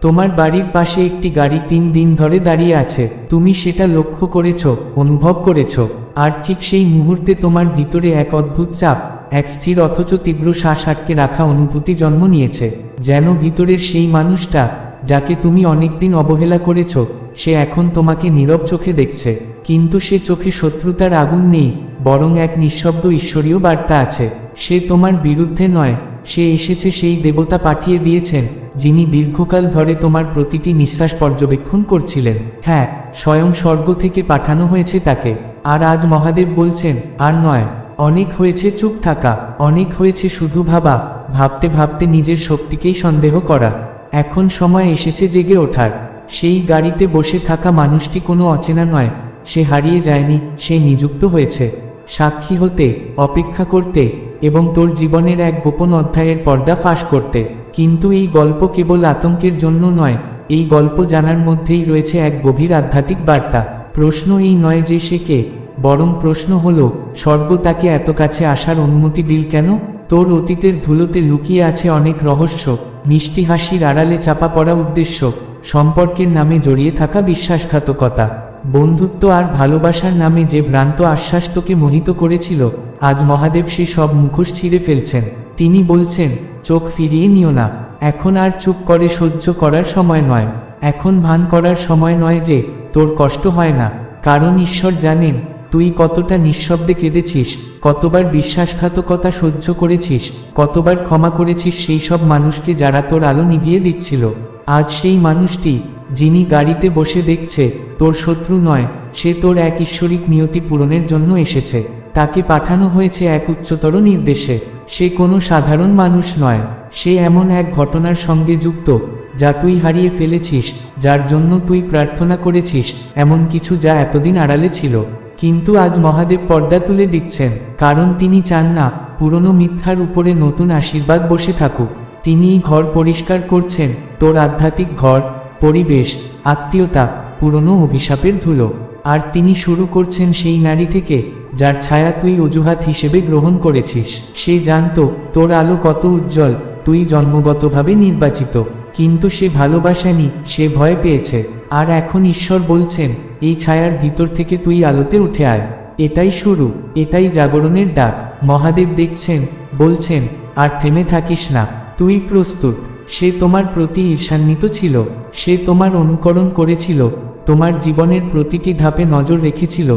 তোমার বাড়ির পাশে একটি গাড়ি 3 দিন ধরে দাঁড়িয়ে আছে, তুমি সেটা লক্ষ্য করেছ, অনুভব করেছ। আর ঠিক সেই মুহূর্তে তোমার ভিতরে এক অদ্ভুত চাপ, এক স্থির অথচ তীব্র শ্বাস আটকে রাখা অনুভূতি জন্ম নিয়েছে। যেন ভিতরের সেই মানুষটা, যাকে তুমি অনেকদিন অবহেলা করেছ, সে এখন তোমাকে নীরব চোখে দেখছে। কিন্তু সে চোখে শত্রুতার আগুন নেই, বরং এক নিঃশব্দ ঈশ্বরীয় বার্তা আছে। সে তোমার বিরুদ্ধে নয়, সে এসেছে, সেই দেবতা পাঠিয়ে দিয়েছেন, যিনি দীর্ঘকাল ধরে তোমার প্রতিটি নিঃশ্বাস পর্যবেক্ষণ করছিলেন। হ্যাঁ, স্বয়ং স্বর্গ থেকে পাঠানো হয়েছে তাকে। আর আজ মহাদেব বলছেন, আর নয়, অনেক হয়েছে চুপ থাকা, অনেক হয়েছে শুধু ভাবা, ভাবতে ভাবতে নিজের শক্তিকেই সন্দেহ করা। এখন সময় এসেছে জেগে ওঠার। সেই গাড়িতে বসে থাকা মানুষটি কোনো অচেনা নয়, সে হারিয়ে যায়নি, সে নিযুক্ত হয়েছে সাক্ষী হতে, অপেক্ষা করতে, এবং তোর জীবনের এক গোপন অধ্যায়ের পর্দা ফাঁস করতে। কিন্তু এই গল্প কেবল আতঙ্কের জন্য নয়, এই গল্প জানার মধ্যেই রয়েছে এক গভীর আধ্যাত্মিক বার্তা। প্রশ্ন এই নয় যে সে কে, বরং প্রশ্ন হলো, স্বর্গ তাকে এত কাছে আসার অনুমতি দিল কেন? তোর অতীতের ধুলোতে লুকিয়ে আছে অনেক রহস্য, মিষ্টি হাসির আড়ালে চাপা পড়া উদ্দেশ্য, সম্পর্কের নামে জড়িয়ে থাকা বিশ্বাসঘাতকতা, বন্ধুত্ব আর ভালোবাসার নামে যে ভ্রান্ত আশ্বাস তোকে মোহিত করেছিল। আজ মহাদেব সে সব মুখোশ ছিঁড়ে ফেলছেন। তিনি বলছেন, চোখ ফিরিয়ে নিও না। এখন আর চুপ করে সহ্য করার সময় নয়, এখন ভান করার সময় নয় যে তোর কষ্ট হয় না। কারণ ঈশ্বর জানেন তুই কতটা নিঃশব্দে কেঁদেছিস, কতবার বিশ্বাসঘাতকতা সহ্য করেছিস, কতবার ক্ষমা করেছিস সেই সব মানুষকে যারা তোর আলো নিভিয়ে দিচ্ছিল। আজ সেই মানুষটি, যিনি গাড়িতে বসে দেখছে, তোর শত্রু নয়, সে তোর এক ঈশ্বরিক নিয়তি পূরণের জন্য এসেছে। তাকে পাঠানো হয়েছে এক উচ্চতর নির্দেশে। সে কোনো সাধারণ মানুষ নয়, সে এমন এক ঘটনার সঙ্গে যুক্ত যা তুই হারিয়ে ফেলেছিস, যার জন্য তুই প্রার্থনা করেছিস, এমন কিছু যা এতদিন আড়ালে ছিল। কিন্তু আজ মহাদেব পর্দা তুলে দিচ্ছেন, কারণ তিনি চান না পুরনো মিথ্যার উপরে নতুন আশীর্বাদ বসে থাকুক। তিনি ঘর পরিষ্কার করছেন, তোর আধ্যাত্মিক ঘর, পরিবেশ, আত্মীয়তা, পুরনো অভিশাপের ধুলো। আর তিনি শুরু করছেন সেই নারী থেকে, যার ছায়া তুই অজুহাত হিসেবে গ্রহণ করেছিস। সে জানত তোর আলো কত উজ্জ্বল, তুই জন্মগতভাবে নির্বাচিত। কিন্তু সে ভালোবাসেনি, সে ভয় পেয়েছে। আর এখন ঈশ্বর বলছেন, এই ছায়ার ভিতর থেকে তুই আলোতে উঠে আয়। এটাই শুরু, এটাই জাগরণের ডাক। মহাদেব দেখছেন, বলছেন, আর থেমে থাকিস না, তুই প্রস্তুত। সে তোমার প্রতি ঈর্ষান্বিত ছিল, সে তোমার অনুকরণ করেছিল, তোমার জীবনের প্রতিটি ধাপে নজর রেখেছিল,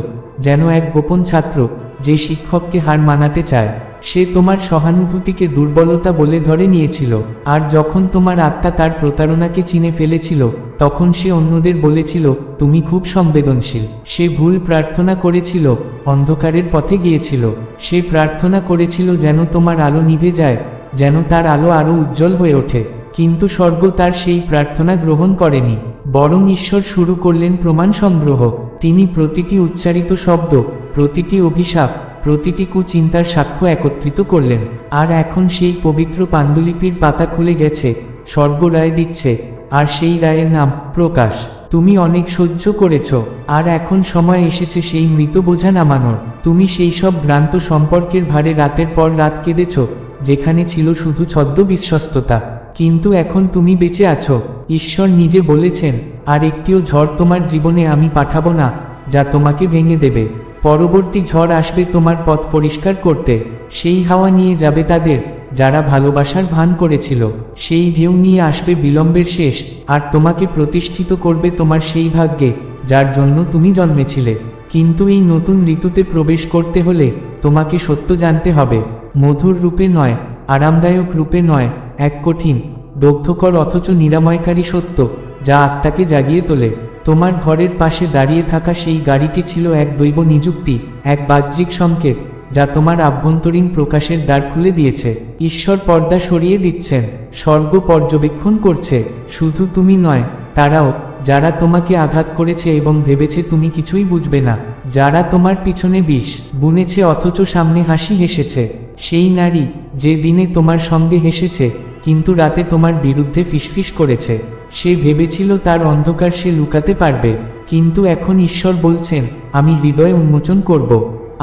যেন এক গোপন ছাত্র যে শিক্ষককে হার মানাতে চায়। সে তোমার সহানুভূতিকে দুর্বলতা বলে ধরে নিয়েছিল। আর যখন তোমার আত্মা তার প্রতারণাকে চিনে ফেলেছিল, তখন সে অন্যদের বলেছিল, তুমি খুব সংবেদনশীল। সে ভুল প্রার্থনা করেছিল, অন্ধকারের পথে গিয়েছিল। সে প্রার্থনা করেছিল যেন তোমার আলো নিভে যায়, যেন তার আলো আরও উজ্জ্বল হয়ে ওঠে। কিন্তু স্বর্গ তার সেই প্রার্থনা গ্রহণ করেনি, বরং ঈশ্বর শুরু করলেন প্রমাণ সংগ্রহ। তিনি প্রতিটি উচ্চারিত শব্দ, প্রতিটি অভিশাপ, প্রতিটি কুচিন্তার সাক্ষ্য একত্রিত করলেন। আর এখন সেই পবিত্র পাণ্ডুলিপির পাতা খুলে গেছে, স্বর্গ রায় দিচ্ছে, আর সেই রায়ের নাম প্রকাশ। তুমি অনেক সহ্য করেছ, আর এখন সময় এসেছে সেই মৃত বোঝা নামানোর। তুমি সেই সব ভ্রান্ত সম্পর্কের ভারে রাতের পর রাত কেঁদেছ, যেখানে ছিল শুধু ছদ্ম বিশ্বস্ততা। কিন্তু এখন তুমি বেঁচে আছো। ঈশ্বর নিজে বলেছেন, আর একটিও ঝড় তোমার জীবনে আমি পাঠাবো না যা তোমাকে ভেঙে দেবে। পরবর্তী ঝড় আসবে তোমার পথ পরিষ্কার করতে। সেই হাওয়া নিয়ে যাবে তাদের যারা ভালোবাসার ভান করেছিল। সেই ঢেউ নিয়ে আসবে বিলম্বের শেষ, আর তোমাকে প্রতিষ্ঠিত করবে তোমার সেই ভাগ্যে যার জন্য তুমি জন্মেছিলে। কিন্তু এই নতুন ঋতুতে প্রবেশ করতে হলে তোমাকে সত্য জানতে হবে, মধুর রূপে নয়, আরামদায়ক রূপে নয়, এক কঠিন, দগ্ধকর অথচ নিরাময়কারী সত্য যা আত্মাকে জাগিয়ে তোলে। তোমার ঘরের পাশে দাঁড়িয়ে থাকা সেই গাড়িটি ছিল এক দৈব নিযুক্তি, এক বাহ্যিক সংকেত যা তোমার আভ্যন্তরীণ প্রকাশের দ্বার খুলে দিয়েছে। ঈশ্বর পর্দা সরিয়ে দিচ্ছেন, স্বর্গ পর্যবেক্ষণ করছে। শুধু তুমি নয়, তারাও যারা তোমাকে আঘাত করেছে এবং ভেবেছে তুমি কিছুই বুঝবে না, যারা তোমার পিছনে বিষ বুনেছে অথচ সামনে হাসি হেসেছে। সেই নারী যে দিনে তোমার সঙ্গে হেসেছে কিন্তু রাতে তোমার বিরুদ্ধে ফিসফিস করেছে। সে ভেবেছিল তার অন্ধকার সে লুকাতে পারবে, কিন্তু এখন ঈশ্বর বলছেন, আমি হৃদয় উন্মোচন করব।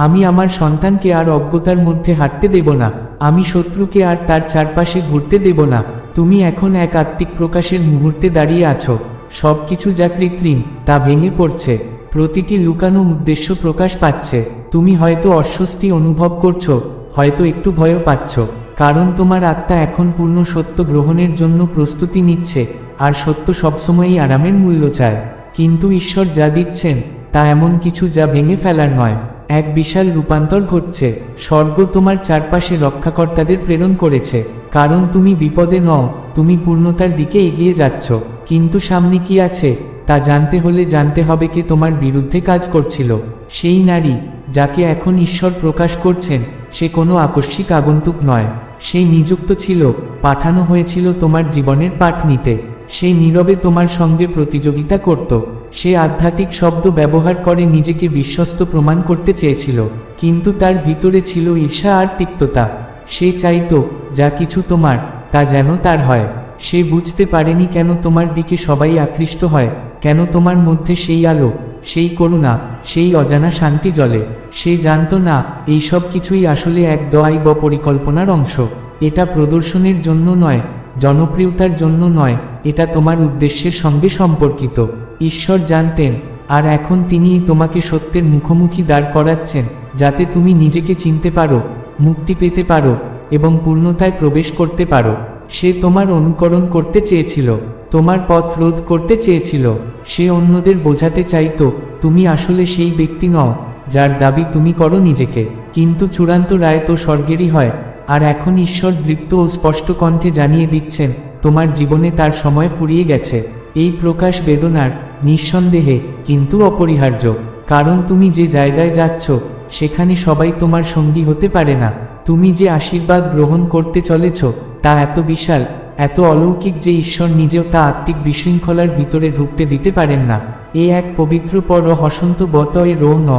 আমি আমার সন্তানকে আর অজ্ঞতার মধ্যে হাঁটতে দেব না। আমি শত্রুকে আর তার চারপাশে ঘুরতে দেব না। তুমি এখন এক আত্মিক প্রকাশের মুহূর্তে দাঁড়িয়ে আছো। সব কিছু যা কৃত্রিম তা ভেঙে পড়ছে, প্রতিটি লুকানো উদ্দেশ্য প্রকাশ পাচ্ছে। তুমি হয়তো অস্বস্তি অনুভব করছো, হয়তো একটু ভয়ও পাচ্ছ, কারণ তোমার আত্মা এখন পূর্ণ সত্য গ্রহণের জন্য প্রস্তুতি নিচ্ছে, আর সত্য সবসময়ই আরামের মূল্য চায়। কিন্তু ঈশ্বর যা দিচ্ছেন তা এমন কিছু যা ভেঙে ফেলার নয়। এক বিশাল রূপান্তর ঘটছে। স্বর্গ তোমার চারপাশে রক্ষাকর্তাদের প্রেরণ করেছে, কারণ তুমি বিপদে নও, তুমি পূর্ণতার দিকে এগিয়ে যাচ্ছ। কিন্তু সামনে কি আছে তা জানতে হলে জানতে হবে কে তোমার বিরুদ্ধে কাজ করছিল। সেই নারী যাকে এখন ঈশ্বর প্রকাশ করছেন, সে কোনো আকস্মিক আগন্তুক নয়। সে নিযুক্ত ছিল, পাঠানো হয়েছিল তোমার জীবনের পাঠ নিতে। সে নীরবে তোমার সঙ্গে প্রতিযোগিতা করত। সে আধ্যাত্মিক শব্দ ব্যবহার করে নিজেকে বিশ্বস্ত প্রমাণ করতে চেয়েছিল, কিন্তু তার ভিতরে ছিল ঈর্ষা আর তিক্ততা। সে চাইতো যা কিছু তোমার, তা যেন তার হয়। সে বুঝতে পারেনি কেন তোমার দিকে সবাই আকৃষ্ট হয়, কেন তোমার মধ্যে সেই আলো, সেই করুণা, সেই অজানা শান্তি জ্বলে। সে জানতো না এই সব কিছুই আসলে এক দোয়াই বা পরিকল্পনার অংশ। এটা প্রদর্শনের জন্য নয়, জনপ্রিয়তার জন্য নয়, এটা তোমার উদ্দেশ্যের সঙ্গে সম্পর্কিত। ঈশ্বর জানতেন, আর এখন তিনিই তোমাকে সত্যের মুখোমুখি দাঁড় করাচ্ছেন, যাতে তুমি নিজেকে চিনতে পারো, মুক্তি পেতে পারো এবং পূর্ণতায় প্রবেশ করতে পারো। সে তোমার অনুকরণ করতে চেয়েছিল, তোমার পথ রোধ করতে চেয়েছিল। সে অন্যদের বোঝাতে চাইতো তুমি আসলে সেই ব্যক্তি নও যার দাবি তুমি করো নিজেকে। কিন্তু চূড়ান্ত রায় তো স্বর্গেরই হয়, আর এখন ঈশ্বর দৃপ্ত ও স্পষ্ট কণ্ঠে জানিয়ে দিচ্ছেন তোমার জীবনে তার সময় ফুরিয়ে গেছে। এই প্রকাশ বেদনার, নিঃসন্দেহে, কিন্তু অপরিহার্য, কারণ তুমি যে জায়গায় যাচ্ছ সেখানে সবাই তোমার সঙ্গী হতে পারে না। তুমি যে আশীর্বাদ গ্রহণ করতে চলেছ তা এত বিশাল, এত অলৌকিক যে ঈশ্বর নিজেও তা আত্মিক বিশৃঙ্খলার ভিতরে ঢুকতে দিতে পারেন না। এ এক পবিত্র পর হসন্ত বতয়ে রৌন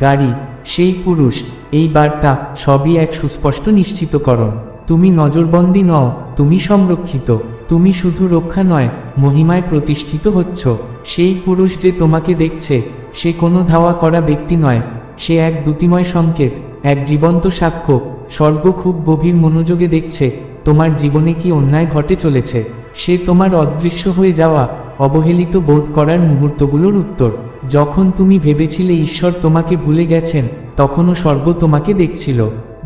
গাড়ি, সেই পুরুষ, এই বার্তা সবই এক সুস্পষ্ট নিশ্চিতকরণ। তুমি নজরবন্দি নও, তুমি সংরক্ষিত। তুমি শুধু রক্ষা নয়, মহিমায় প্রতিষ্ঠিত হচ্ছ। সেই পুরুষ যে তোমাকে দেখছে, সে কোনো ধাওয়া করা ব্যক্তি নয়, সে এক দ্যুতিময় সংকেত, এক জীবন্ত সাক্ষ্য। স্বর্গ খুব গভীর মনোযোগে দেখছে তোমার জীবনে কি অন্যায় ঘটে চলেছে। সে তোমার অদৃশ্য হয়ে যাওয়া, অবহেলিত বোধ করার মুহূর্তগুলোর উত্তর। যখন তুমি ভেবেছিলে ঈশ্বর তোমাকে ভুলে গেছেন, তখনও স্বর্গ তোমাকে দেখছিল।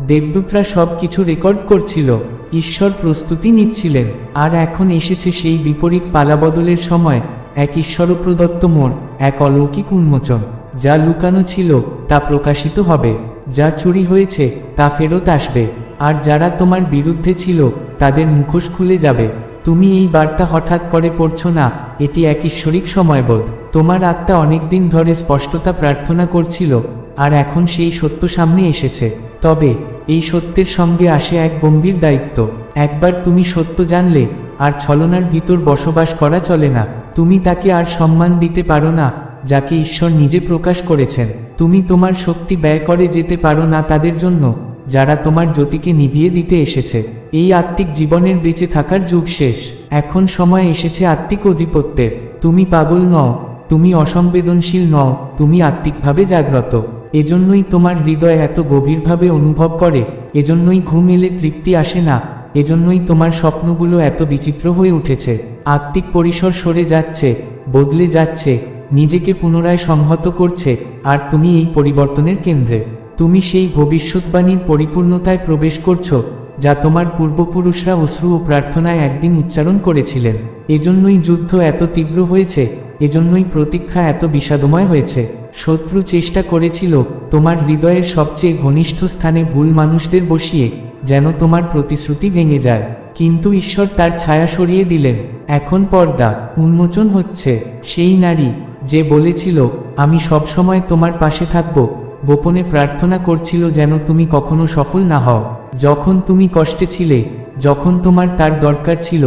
দেবদূতরা সব কিছু রেকর্ড করছিল, ঈশ্বর প্রস্তুতি নিচ্ছিলেন। আর এখন এসেছে সেই বিপরীত পালাবদলের সময়, এক ঈশ্বরপ্রদত্ত মোড়, এক অলৌকিক উন্মোচন। যা লুকানো ছিল তা প্রকাশিত হবে, যা চুরি হয়েছে তা ফেরত আসবে, আর যারা তোমার বিরুদ্ধে ছিল তাদের মুখোশ খুলে যাবে। তুমি এই বার্তা হঠাৎ করে পড়ছ না, এটি এক ঈশ্বরিক সময়বোধ। তোমার আত্মা অনেকদিন ধরে স্পষ্টতা প্রার্থনা করছিল, আর এখন সেই সত্য সামনে এসেছে। তবে এই সত্যের সঙ্গে আসে এক গম্ভীর দায়িত্ব। একবার তুমি সত্য জানলে, আর ছলনার ভিতর বসবাস করা চলে না। তুমি তাকে আর সম্মান দিতে পারো না যাকে ঈশ্বর নিজে প্রকাশ করেছেন। তুমি তোমার শক্তি ব্যয় করে যেতে পারো না তাদের জন্য যারা তোমার জ্যোতিকে নিভিয়ে দিতে এসেছে। এই আত্মিক জীবনের বেঁচে থাকার যুগ শেষ। এখন সময় এসেছে আত্মিক আধিপত্যের। তুমি পাগল নও, তুমি অসংবেদনশীল নও, তুমি আত্মিকভাবে জাগ্রত। এজন্যই তোমার হৃদয় এত গভীরভাবে অনুভব করে, এজন্যই ঘুম এলে তৃপ্তি আসে না, এজন্যই তোমার স্বপ্নগুলো এত বিচিত্র হয়ে উঠেছে। আত্মিক পরিসর সরে যাচ্ছে, বদলে যাচ্ছে, নিজেকে পুনরায় সংহত করছে, আর তুমি এই পরিবর্তনের কেন্দ্রে। তুমি সেই ভবিষ্যৎবাণীর পরিপূর্ণতায় প্রবেশ করছো যা তোমার পূর্বপুরুষরা অশ্রু ও প্রার্থনায় একদিন উচ্চারণ করেছিলেন। এজন্যই যুদ্ধ এত তীব্র হয়েছে, এজন্যই প্রতীক্ষা এত বিষাদময় হয়েছে। শত্রু চেষ্টা করেছিল তোমার হৃদয়ের সবচেয়ে ঘনিষ্ঠ স্থানে ভুল মানুষদের বসিয়ে, যেন তোমার প্রতিশ্রুতি ভেঙে যায়। কিন্তু ঈশ্বর তার ছায়া সরিয়ে দিলেন। এখন পর্দা উন্মোচন হচ্ছে। সেই নারী যে বলেছিল আমি সবসময় তোমার পাশে থাকব, গোপনে প্রার্থনা করছিল যেন তুমি কখনো সফল না হও। যখন তুমি কষ্টে ছিলে, যখন তোমার তার দরকার ছিল,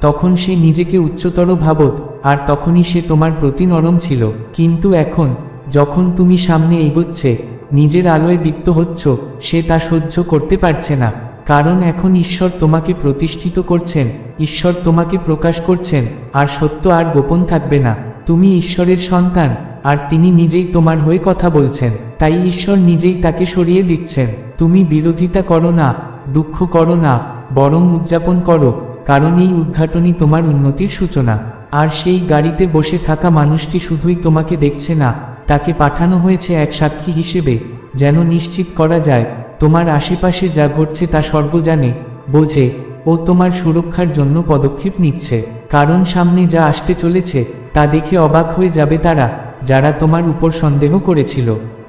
তখন সে নিজেকে উচ্চতর ভাবত, আর তখনই সে তোমার প্রতি নরম ছিল। কিন্তু এখন যখন তুমি সামনে এগোচ্ছে, নিজের আলোয় দীপ্ত হচ্ছ, সে তা সহ্য করতে পারছে না। কারণ এখন ঈশ্বর তোমাকে প্রতিষ্ঠিত করছেন, ঈশ্বর তোমাকে প্রকাশ করছেন, আর সত্য আর গোপন থাকবে না। তুমি ঈশ্বরের সন্তান, আর তিনি নিজেই তোমার হয়ে কথা বলছেন। তাই ঈশ্বর নিজেই তাকে সরিয়ে দিচ্ছেন। তুমি বিরোধিতা করো না, দুঃখ করো না, বরং উদযাপন করো, কারণ এই উদ্ঘাটনই তোমার উন্নতির সূচনা। আর সেই গাড়িতে বসে থাকা মানুষটি শুধুই তোমাকে দেখছে না, তাকে পাঠানো হয়েছে এক সাক্ষী হিসেবে, যেন নিশ্চিত করা যায় তোমার আশেপাশে যা ঘটছে তা স্বর্গ জানে, বোঝে ও তোমার সুরক্ষার জন্য পদক্ষেপ নিচ্ছে। কারণ সামনে যা আসতে চলেছে তা দেখে অবাক হয়ে যাবে তারা, যারা তোমার উপর সন্দেহ করেছিল।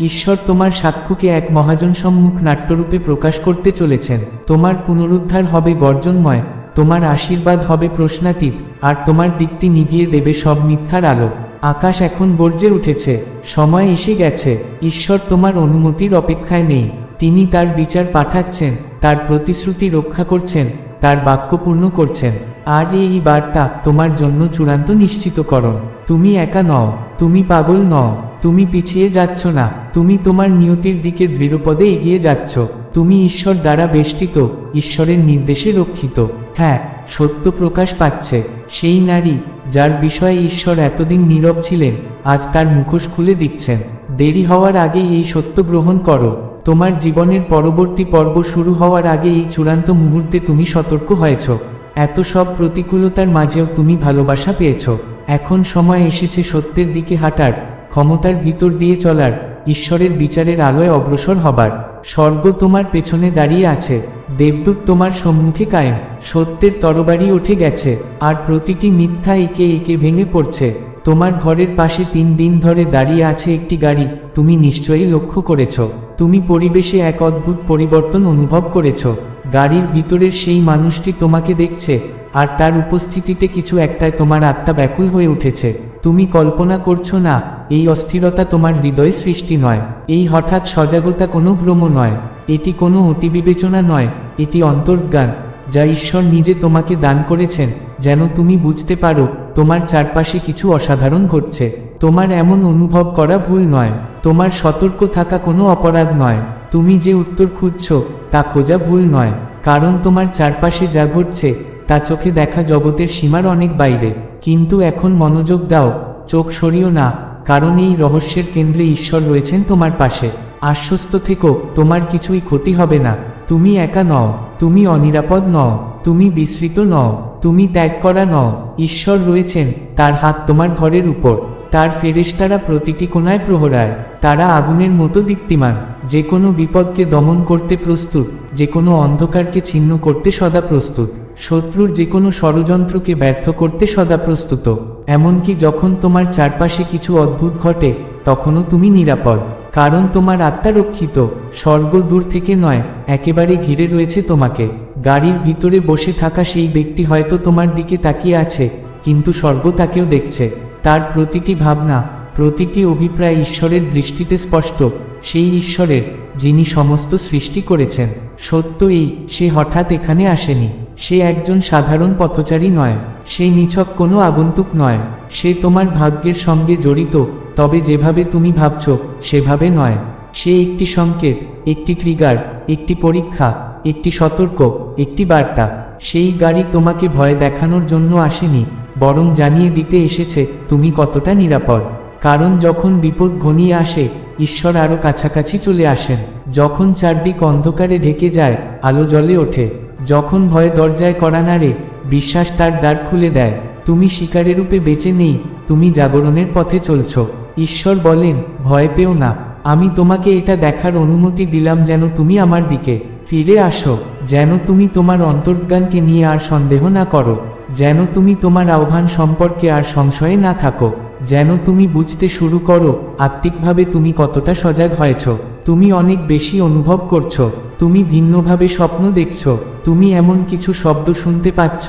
ঈশ্বর তোমার সাক্ষ্যকে এক মহাজন সম্মুখ নাট্যরূপে প্রকাশ করতে চলেছেন। তোমার পুনরুদ্ধার হবে গর্জনময়, তোমার আশীর্বাদ হবে প্রশ্নাতীত, আর তোমার দিকটি নিভিয়ে দেবে সব মিথ্যার আলো। আকাশ এখন গর্জে উঠেছে, সময় এসে গেছে। ঈশ্বর তোমার অনুমতির অপেক্ষায় নেই, তিনি তার বিচার পাঠাচ্ছেন, তার প্রতিশ্রুতি রক্ষা করছেন, তার বাক্য পূর্ণ করছেন। আর এই বার্তা তোমার জন্য চূড়ান্ত নিশ্চিতকরণ। তুমি একা নও, তুমি পাগল নও, তুমি পিছিয়ে যাচ্ছ না, তুমি তোমার নিয়তির দিকে দৃঢ়পদে এগিয়ে যাচ্ছ। তুমি ঈশ্বর দ্বারা বেষ্টিত, ঈশ্বরের নির্দেশে রক্ষিত। হ্যাঁ, সত্য প্রকাশ পাচ্ছে। সেই নারী যার বিষয়ে ঈশ্বর এতদিন নীরব ছিলেন, আজ তার মুখোশ খুলে দিচ্ছেন। দেরি হওয়ার আগেই এই সত্য গ্রহণ করো। তোমার জীবনের পরবর্তী পর্ব শুরু হওয়ার আগে এই চূড়ান্ত মুহূর্তে তুমি সতর্ক হয়েছ। এত সব প্রতিকূলতার মাঝেও তুমি ভালোবাসা পেয়েছ। এখন সময় এসেছে সত্যের দিকে হাঁটার, ক্ষমতার ভিতর দিয়ে চলার, ঈশ্বরের বিচারের আলোয় অগ্রসর হবার। স্বর্গ তোমার পেছনে দাঁড়িয়ে আছে, দেবদূত তোমার সম্মুখে কায়েম। সত্যের তরবারি উঠে গেছে, আর প্রতিটি মিথ্যা একে একে ভেঙে পড়ছে। তোমার ঘরের পাশে 3 দিন ধরে দাঁড়িয়ে আছে একটি গাড়ি। তুমি নিশ্চয়ই লক্ষ্য করেছ, তুমি পরিবেশে এক অদ্ভুত পরিবর্তন অনুভব করেছ। গাড়ির ভিতরের সেই মানুষটি তোমাকে দেখছে, আর তার উপস্থিতিতে কিছু একটায় তোমার আত্মা ব্যাকুল হয়ে উঠেছে। তুমি কল্পনা করছো না, এই অস্থিরতা তোমার হৃদয় সৃষ্টি নয়, এই হঠাৎ সজাগতা কোনো ভ্রম নয়, এটি কোনো অতিবিবেচনা নয়, এটি অন্তর্জ্ঞান যা ঈশ্বর নিজে তোমাকে দান করেছেন, যেন তুমি বুঝতে পারো তোমার চারপাশে কিছু অসাধারণ ঘটছে। তোমার এমন অনুভব করা ভুল নয়, তোমার সতর্ক থাকা কোনো অপরাধ নয়, তুমি যে উত্তর খুঁজছো তা খোঁজা ভুল নয়। কারণ তোমার চারপাশে যা ঘটছে তা চোখে দেখা জগতের সীমার অনেক বাইরে। কিন্তু এখন মনোযোগ দাও, চোখ সরিও না, কারণ এই রহস্যের কেন্দ্রে ঈশ্বর রয়েছেন তোমার পাশে। আশ্বস্ত থেকো, তোমার কিছুই ক্ষতি হবে না। তুমি একা নও, তুমি অনিরাপদ নও, তুমি বিস্মৃত নও, তুমি ত্যাগ করা নও। ঈশ্বর রয়েছেন, তার হাত তোমার ঘরের উপর, তার ফেরেশতারা প্রতিটি কোণায় প্রহরায়। তারা আগুনের মতো দীপ্তিমান, যে কোনো বিপদকে দমন করতে প্রস্তুত, যে কোনো অন্ধকারকে ছিন্ন করতে সদা প্রস্তুত, শত্রুর যে কোনো ষড়যন্ত্রকে ব্যর্থ করতে সদা প্রস্তুত। এমনকি যখন তোমার চারপাশে কিছু অদ্ভুত ঘটে, তখনও তুমি নিরাপদ, কারণ তোমার আত্মা রক্ষিত। স্বর্গ দূর থেকে নয়, একেবারে ঘিরে রয়েছে তোমাকে। গাড়ির ভিতরে বসে থাকা সেই ব্যক্তি হয়তো তোমার দিকে তাকিয়ে আছে, কিন্তু স্বর্গ তাকেও দেখছে। তার প্রতিটি ভাবনা, প্রতিটি অভিপ্রায় ঈশ্বরের দৃষ্টিতে স্পষ্ট। সেই ঈশ্বরের, যিনি সমস্ত সৃষ্টি করেছেন। সত্য এই, সে হঠাৎ এখানে আসেনি, সে একজন সাধারণ পথচারী নয়, সে নিছক কোনো আগন্তুক নয়, সে তোমার ভাগ্যের সঙ্গে জড়িত, তবে যেভাবে তুমি ভাবছ সেভাবে নয়। সে একটি সংকেত, একটি ট্রিগার, একটি পরীক্ষা, একটি সতর্ক, একটি বার্তা। সেই গাড়ি তোমাকে ভয় দেখানোর জন্য আসেনি, বরং জানিয়ে দিতে এসেছে তুমি কতটা নিরাপদ। কারণ যখন বিপদ ঘনিয়ে আসে, ঈশ্বর আরও কাছাকাছি চলে আসেন। যখন চারদিক অন্ধকারে ঢেকে যায়, আলো জ্বলে ওঠে। যখন ভয় দরজায় কড়া নাড়ে, বিশ্বাস তার দ্বার খুলে দেয়। তুমি শিকারের রূপে বেঁচে নেই, তুমি জাগরণের পথে চলছ। ঈশ্বর বলেন, ভয় পেও না, আমি তোমাকে এটা দেখার অনুমতি দিলাম যেন তুমি আমার দিকে ফিরে আসো, যেন তুমি তোমার অন্তর্জ্ঞানকে নিয়ে আর সন্দেহ না করো, যেন তুমি তোমার আহ্বান সম্পর্কে আর সংশয়ে না থাকো, যেন তুমি বুঝতে শুরু করো আত্মিকভাবে তুমি কতটা সজাগ হয়েছ। তুমি অনেক বেশি অনুভব করছো, তুমি ভিন্নভাবে স্বপ্ন দেখছো, তুমি এমন কিছু শব্দ শুনতে পাচ্ছ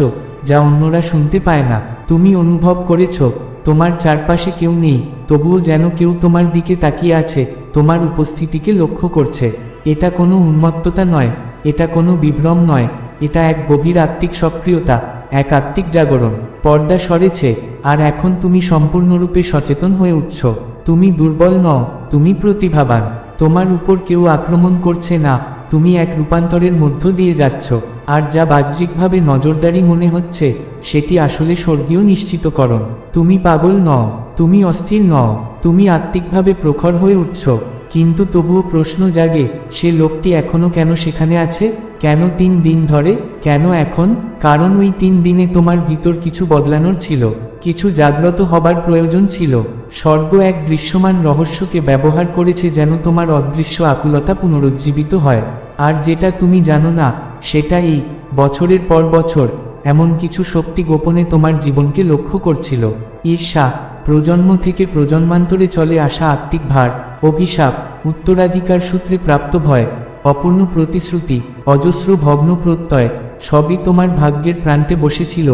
যা অন্যরা শুনতে পায় না। তুমি অনুভব করেছো তোমার চারপাশে কেউ নেই, তবুও যেন কেউ তোমার দিকে তাকিয়ে আছে, তোমার উপস্থিতিকে লক্ষ্য করছে। এটা কোনো উন্মত্ততা নয়, এটা কোনো বিভ্রম নয়, এটা এক গভীর আত্মিক সক্রিয়তা, এক আত্মিক জাগরণ। পর্দা সরেছে, আর এখন তুমি সম্পূর্ণরূপে সচেতন হয়ে উঠছ। তুমি দুর্বল নও, তুমি প্রতিভাবান। তোমার উপর কেউ আক্রমণ করছে না, তুমি এক রূপান্তরের মধ্য দিয়ে যাচ্ছ। আর যা বাহ্যিকভাবে নজরদারি মনে হচ্ছে, সেটি আসলে স্বর্গীয় নিশ্চিতকরণ। তুমি পাগল নও, তুমি অস্থির নও, তুমি আত্মিকভাবে প্রখর হয়ে উঠছ। কিন্তু তবুও প্রশ্ন জাগে, সে লোকটি এখনো কেন সেখানে আছে? কেন 3 দিন ধরে? কেন এখন? কারণ ওই 3 দিনে তোমার ভিতর কিছু বদলানোর ছিল, কিছু জাগ্রত হবার প্রয়োজন ছিল। স্বর্গ এক দৃশ্যমান রহস্যকে ব্যবহার করেছে যেন তোমার অদৃশ্য আকুলতা পুনরুজ্জীবিত হয়। আর যেটা তুমি জানো না, সেটা এই, বছরের পর বছর এমন কিছু শক্তি গোপনে তোমার জীবনকে লক্ষ্য করছিল। ঈর্ষা, প্রজন্ম থেকে প্রজন্মান্তরে চলে আসা আত্মিক ভার, অভিশাপ, উত্তরাধিকার সূত্রে প্রাপ্ত ভয়, অপূর্ণ প্রতিশ্রুতি, অজস্র ভগ্ন প্রত্যয়, সবই তোমার ভাগ্যের প্রান্তে বসেছিল,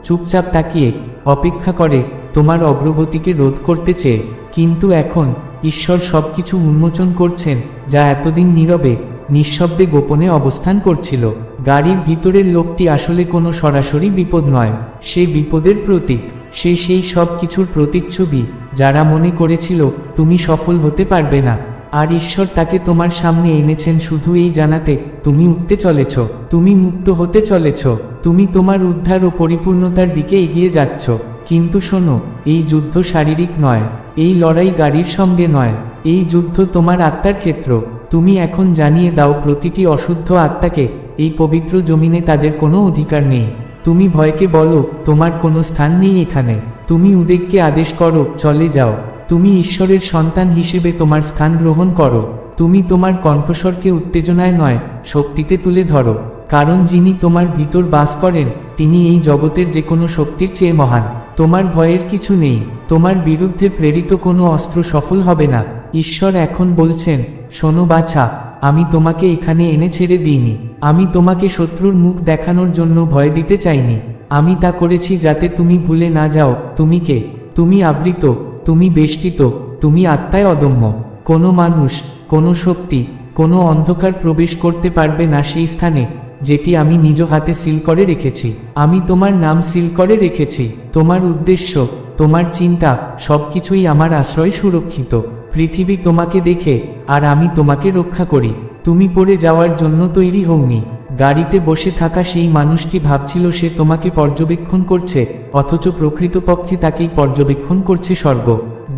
চুপচাপ তাকিয়ে, অপেক্ষা করে, তোমার অগ্রগতিকে রোধ করতে চেয়ে। কিন্তু এখন ঈশ্বর সবকিছু উন্মোচন করছেন, যা এতদিন নীরবে, নিঃশব্দে গোপনে অবস্থান করছিল। গাড়ির ভিতরের লোকটি আসলে কোনো সরাসরি বিপদ নয়, সে বিপদের প্রতীক। সে সেই সব কিছুর প্রতিচ্ছবি যারা মনে করেছিল তুমি সফল হতে পারবে না। আর ঈশ্বর তাকে তোমার সামনে এনেছেন শুধু এই জানাতে, তুমি উঠতে চলেছ, তুমি মুক্ত হতে চলেছ, তুমি তোমার উদ্ধার ও পরিপূর্ণতার দিকে এগিয়ে যাচ্ছ। কিন্তু শোনো, এই যুদ্ধ শারীরিক নয়, এই লড়াই গাড়ির সঙ্গে নয়, এই যুদ্ধ তোমার আত্মার ক্ষেত্র। তুমি এখন জানিয়ে দাও প্রতিটি অশুদ্ধ আত্মাকে, এই পবিত্র জমিনে তাদের কোনো অধিকার নেই। তুমি ভয়কে বলো, তোমার কোনো স্থান নেই এখানে। তুমি উদ্বেগকে আদেশ করো, চলে যাও। তুমি ঈশ্বরের সন্তান হিসেবে তোমার স্থান গ্রহণ করো। তুমি তোমার কণ্ঠস্বরকে উত্তেজনায় নয়, শক্তিতে তুলে ধরো। কারণ যিনি তোমার ভিতর বাস করেন, তিনি এই জগতের যে কোনো শক্তির চেয়ে মহান। তোমার ভয়ের কিছু নেই, তোমার বিরুদ্ধে প্রেরিত কোনো অস্ত্র সফল হবে না। ঈশ্বর এখন বলছেন, শোনো বাছা, আমি তোমাকে এখানে এনে ছেড়ে দিইনি। আমি তোমাকে শত্রুর মুখ দেখানোর জন্য ভয় দিতে চাইনি। আমি তা করেছি যাতে তুমি ভুলে না যাও তুমি কে। তুমি আবৃত, তুমি বেষ্টিত, তুমি আত্মায় অদম্য। কোনো মানুষ, কোনো শক্তি, কোনো অন্ধকার প্রবেশ করতে পারবে না সেই স্থানে যেটি আমি নিজ হাতে সিল করে রেখেছি। আমি তোমার নাম সিল করে রেখেছি। তোমার উদ্দেশ্য, তোমার চিন্তা, সবকিছুই আমার আশ্রয় সুরক্ষিত। পৃথিবী তোমাকে দেখে, আর আমি তোমাকে রক্ষা করি। তুমি পড়ে যাওয়ার জন্য তৈরি হওনি। গাড়িতে বসে থাকা সেই মানুষটি ভাবছিল সে তোমাকে পর্যবেক্ষণ করছে, অথচ প্রকৃতপক্ষে তাকেই পর্যবেক্ষণ করছে স্বর্গ।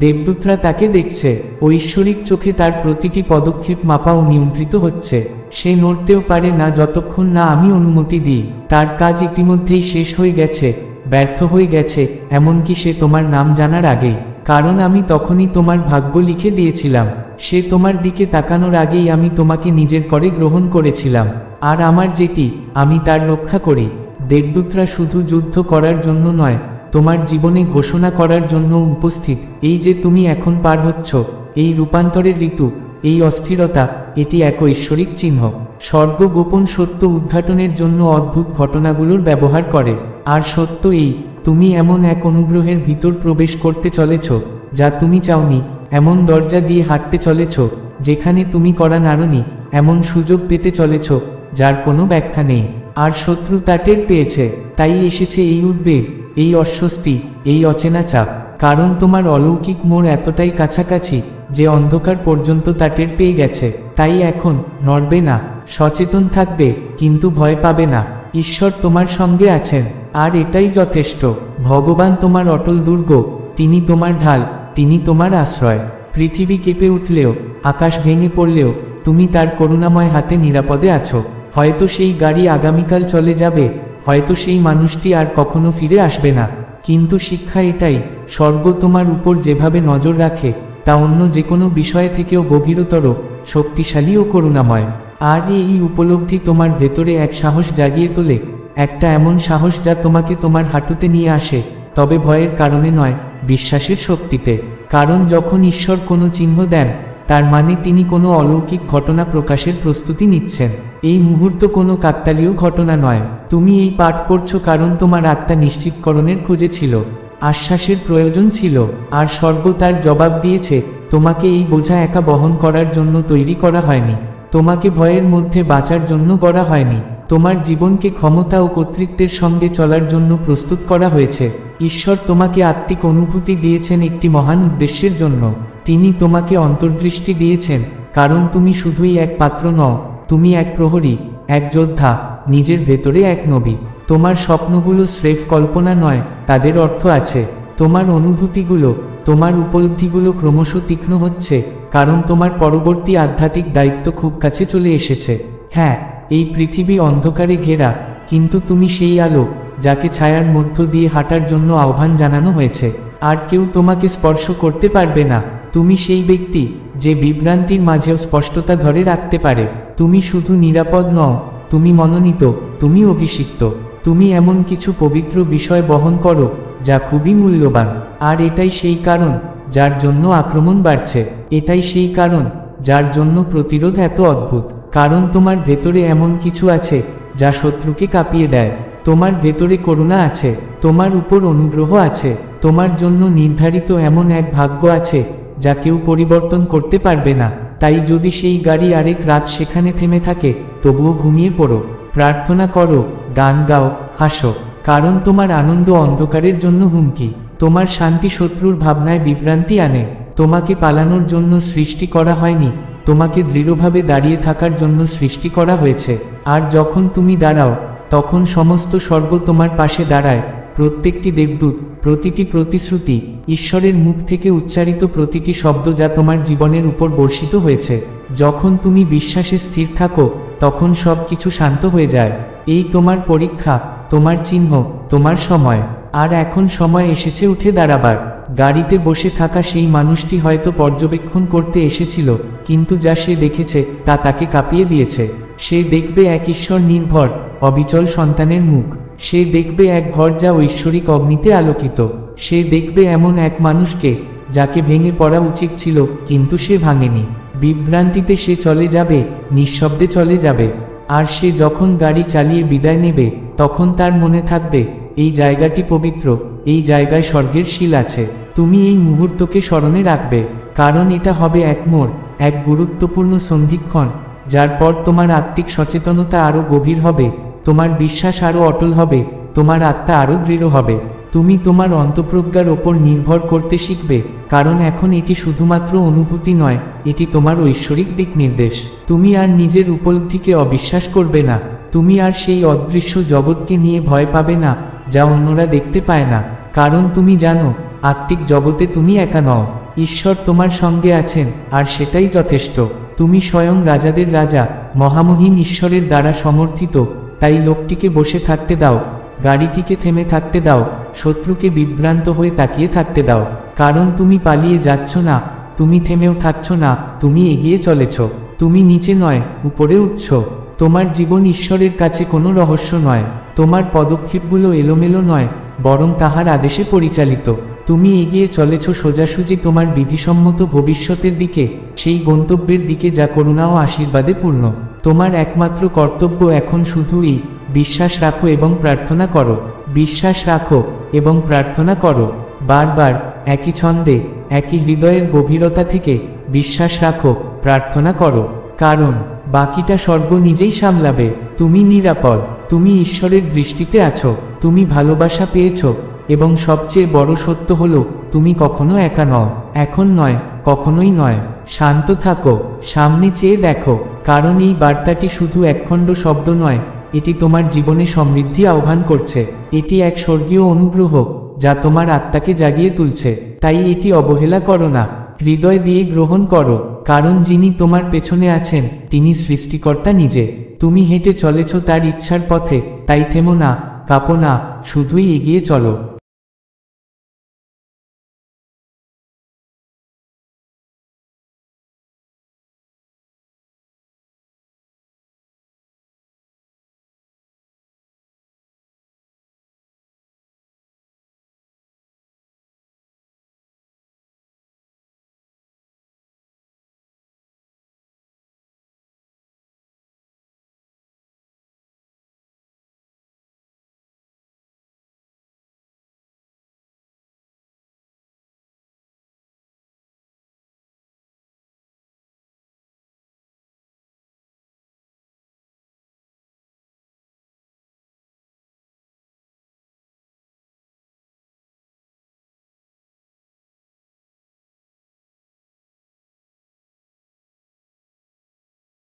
দেবদূতরা তাকে দেখছে, ঐশ্বরিক চোখে তার প্রতিটি পদক্ষেপ মাপা ও নিয়ন্ত্রিত হচ্ছে। সে নড়তেও পারে না যতক্ষণ না আমি অনুমতি দিই। তার কাজ ইতিমধ্যেই শেষ হয়ে গেছে, ব্যর্থ হয়ে গেছে, এমনকি সে তোমার নাম জানার আগেই। কারণ আমি তখনই তোমার ভাগ্য লিখে দিয়েছিলাম। সে তোমার দিকে তাকানোর আগেই আমি তোমাকে নিজের করে গ্রহণ করেছিলাম। আর আমার যেটি, আমি তার রক্ষা করি। দেবদূতরা শুধু যুদ্ধ করার জন্য নয়, তোমার জীবনে ঘোষণা করার জন্য উপস্থিত। এই যে তুমি এখন পার হচ্ছ, এই রূপান্তরের ঋতু, এই অস্থিরতা, এটি এক ঐশ্বরিক চিহ্ন। স্বর্গ গোপন সত্য উদ্ঘাটনের জন্য অদ্ভুত ঘটনাগুলোর ব্যবহার করে। আর সত্য এই, তুমি এমন এক অনুগ্রহের ভিতর প্রবেশ করতে চলেছ যা তুমি চাওনি। এমন দরজা দিয়ে হাঁটতে চলেছ যেখানে তুমি করা নাড়নি। এমন সুযোগ পেতে চলেছ যার কোনো ব্যাখ্যা নেই। আর শত্রু তা টের পেয়েছে, তাই এসেছে এই উদ্বেগ, এই অস্বস্তি, এই অচেনা চাপ। কারণ তোমার অলৌকিক মোড় এতটাই কাছাকাছি যে অন্ধকার পর্যন্ত তা টের পেয়ে গেছে। তাই এখন নড়বে না, সচেতন থাকবে, কিন্তু ভয় পাবে না। ঈশ্বর তোমার সঙ্গে আছেন, আর এটাই যথেষ্ট। ভগবান তোমার অটল দুর্গ, তিনি তোমার ঢাল, তিনি তোমার আশ্রয়। পৃথিবী কেঁপে উঠলেও, আকাশ ভেঙে পড়লেও, তুমি তার করুণাময় হাতে নিরাপদে আছো। হয়তো সেই গাড়ি আগামীকাল চলে যাবে, হয়তো সেই মানুষটি আর কখনো ফিরে আসবে না, কিন্তু শিক্ষা এটাই, স্বর্গ তোমার উপর যেভাবে নজর রাখে তা অন্য যে কোনো বিষয় থেকেও গভীরতর, শক্তিশালী ও করুণাময়। আর এই উপলব্ধি তোমার ভেতরে এক সাহস জাগিয়ে তোলে, একটা এমন সাহস যা তোমাকে তোমার হাঁটুতে নিয়ে আসে, তবে ভয়ের কারণে নয়, বিশ্বাসের শক্তিতে। কারণ যখন ঈশ্বর কোনো চিহ্ন দেন, তার মানে তিনি কোনো অলৌকিক ঘটনা প্রকাশের প্রস্তুতি নিচ্ছেন। এই মুহূর্ত কোনো কাকতালীয় ঘটনা নয়। তুমি এই পাঠ পড়ছ কারণ তোমার আত্মা নিশ্চিতকরণের খোঁজে ছিল, আশ্বাসের প্রয়োজন ছিল। আর স্বর্গ তার জবাব দিয়েছে, তোমাকে এই বোঝা একা বহন করার জন্য তৈরি করা হয়নি, তোমাকে ভয়ের মধ্যে বাঁচার জন্য গড়া হয়নি, তোমার জীবনকে ক্ষমতা ও কর্তৃত্বের সঙ্গে চলার জন্য প্রস্তুত করা হয়েছে। ঈশ্বর তোমাকে আত্মিক অনুভূতি দিয়েছেন একটি মহান উদ্দেশ্যের জন্য। তিনি তোমাকে অন্তর্দৃষ্টি দিয়েছেন, কারণ তুমি শুধুই এক পাত্র নও, তুমি এক প্রহরী, এক যোদ্ধা, নিজের ভেতরে এক নবী। তোমার স্বপ্নগুলো স্রেফ কল্পনা নয়, তাদের অর্থ আছে। তোমার অনুভূতিগুলো, তোমার উপলব্ধিগুলো ক্রমশ তীক্ষ্ণ হচ্ছে, কারণ তোমার পরবর্তী আধ্যাত্মিক দায়িত্ব খুব কাছে চলে এসেছে। হ্যাঁ, এই পৃথিবী অন্ধকারে ঘেরা, কিন্তু তুমি সেই আলো যাকে ছায়ার মধ্য দিয়ে হাঁটার জন্য আহ্বান জানানো হয়েছে। আর কেউ তোমাকে স্পর্শ করতে পারবে না। তুমি সেই ব্যক্তি যে বিভ্রান্তির মাঝেও স্পষ্টতা ধরে রাখতে পারে। তুমি শুধু নিরাপদ নও, তুমি মনোনীত, তুমি অভিষিক্ত। তুমি এমন কিছু পবিত্র বিষয় বহন করো যা খুবই মূল্যবান। আর এটাই সেই কারণ যার জন্য আক্রমণ বাড়ছে। এটাই সেই কারণ যার জন্য প্রতিরোধ এত অদ্ভুত। কারণ তোমার ভেতরে এমন কিছু আছে যা শত্রুকে কাঁপিয়ে দেয়। তোমার ভেতরে করুণা আছে, তোমার উপর অনুগ্রহ আছে, তোমার জন্য নির্ধারিত এমন এক ভাগ্য আছে যা কেউ পরিবর্তন করতে পারবে না। তাই যদি সেই গাড়ি আরেক রাত সেখানে থেমে থাকে, তবুও ঘুমিয়ে পড়ো, প্রার্থনা করো, গান গাও, হাসো। কারণ তোমার আনন্দ অন্ধকারের জন্য হুমকি, তোমার শান্তি শত্রুর ভাবনায় বিভ্রান্তি আনে। তোমাকে পালানোর জন্য সৃষ্টি করা হয়নি, তোমাকে দৃঢ়ভাবে দাঁড়িয়ে থাকার জন্য সৃষ্টি করা হয়েছে। আর যখন তুমি দাঁড়াও, তখন সমস্ত স্বর্গ তোমার পাশে দাঁড়ায়। প্রত্যেকটি দেবদূত, প্রতিটি প্রতিশ্রুতি, ঈশ্বরের মুখ থেকে উচ্চারিত প্রতিটি শব্দ যা তোমার জীবনের উপর বর্ষিত হয়েছে। যখন তুমি বিশ্বাসে স্থির থাকো, তখন সব কিছু শান্ত হয়ে যায়। এই তোমার পরীক্ষা, তোমার চিহ্ন, তোমার সময়। আর এখন সময় এসেছে উঠে দাঁড়াবার। গাড়িতে বসে থাকা সেই মানুষটি হয়তো পর্যবেক্ষণ করতে এসেছিল, কিন্তু যা সে দেখেছে তা তাকে কাঁপিয়ে দিয়েছে। সে দেখবে এক ঈশ্বর নির্ভর, অবিচল সন্তানের মুখ। সে দেখবে এক ঘর যা ঐশ্বরিক অগ্নিতে আলোকিত। সে দেখবে এমন এক মানুষকে যাকে ভেঙে পড়া উচিত ছিল, কিন্তু সে ভাঙেনি। বিভ্রান্তিতে সে চলে যাবে, নিঃশব্দে চলে যাবে। আর সে যখন গাড়ি চালিয়ে বিদায় নেবে, তখন তার মনে থাকবে, এই জায়গাটি পবিত্র, এই জায়গায় স্বর্গের শিল আছে। তুমি এই মুহূর্তকে স্মরণে রাখবে, কারণ এটা হবে এক মোড়, এক গুরুত্বপূর্ণ সন্ধিক্ষণ, যার পর তোমার আত্মিক সচেতনতা আরও গভীর হবে, তোমার বিশ্বাস আরও অটল হবে, তোমার আত্মা আরও দৃঢ় হবে। তুমি তোমার অন্তঃপ্রজ্ঞার ওপর নির্ভর করতে শিখবে, কারণ এখন এটি শুধুমাত্র অনুভূতি নয়, এটি তোমার ঐশ্বরিক দিক নির্দেশ। তুমি আর নিজের উপলব্ধিকে অবিশ্বাস করবে না। তুমি আর সেই অদৃশ্য জগৎকে নিয়ে ভয় পাবে না যা অন্যরা দেখতে পায় না। কারণ তুমি জানো, আত্মিক জগতে তুমি একা নও। ঈশ্বর তোমার সঙ্গে আছেন, আর সেটাই যথেষ্ট। তুমি স্বয়ং রাজাদের রাজা, মহামহিম ঈশ্বরের দ্বারা সমর্থিত। তাই লোকটিকে বসে থাকতে দাও, গাড়িটিকে থেমে থাকতে দাও, শত্রুকে বিভ্রান্ত হয়ে তাকিয়ে থাকতে দাও। কারণ তুমি পালিয়ে যাচ্ছ না, তুমি থেমেও থাকছ না, তুমি এগিয়ে চলেছ। তুমি নিচে নয়, উপরে উঠছ। তোমার জীবন ঈশ্বরের কাছে কোনো রহস্য নয়। তোমার পদক্ষেপগুলো এলোমেলো নয়, বরং তাহার আদেশে পরিচালিত। তুমি এগিয়ে চলেছ সোজাসুজি তোমার বিধিসম্মত ভবিষ্যতের দিকে, সেই গন্তব্যের দিকে যা করুণা ও আশীর্বাদে পূর্ণ। তোমার একমাত্র কর্তব্য এখন শুধুই বিশ্বাস রাখো এবং প্রার্থনা করো। বিশ্বাস রাখো এবং প্রার্থনা করো। বারবার, একই ছন্দে, একই হৃদয়ের গভীরতা থেকে বিশ্বাস রাখো, প্রার্থনা করো। কারণ বাকিটা স্বর্গ নিজেই সামলাবে। তুমি নিরাপদ, তুমি ঈশ্বরের দৃষ্টিতে আছো, তুমি ভালোবাসা পেয়েছ, এবং সবচেয়ে বড় সত্য হলো, তুমি কখনো একা নও। এখন নয়, কখনোই নয়। শান্ত থাকো, সামনে চেয়ে দেখো, কারণ এই বার্তাটি শুধু একখণ্ড শব্দ নয়, এটি তোমার জীবনে সমৃদ্ধি আহ্বান করছে। এটি এক স্বর্গীয় অনুগ্রহ যা তোমার আত্মাকে জাগিয়ে তুলছে। তাই এটি অবহেলা করো না, হৃদয় দিয়ে গ্রহণ করো। কারণ যিনি তোমার পেছনে আছেন, তিনি সৃষ্টিকর্তা নিজে। তুমি হেঁটে চলেছ তার ইচ্ছার পথে, তাই থেমো না, কাঁপো না, শুধুই এগিয়ে চলো।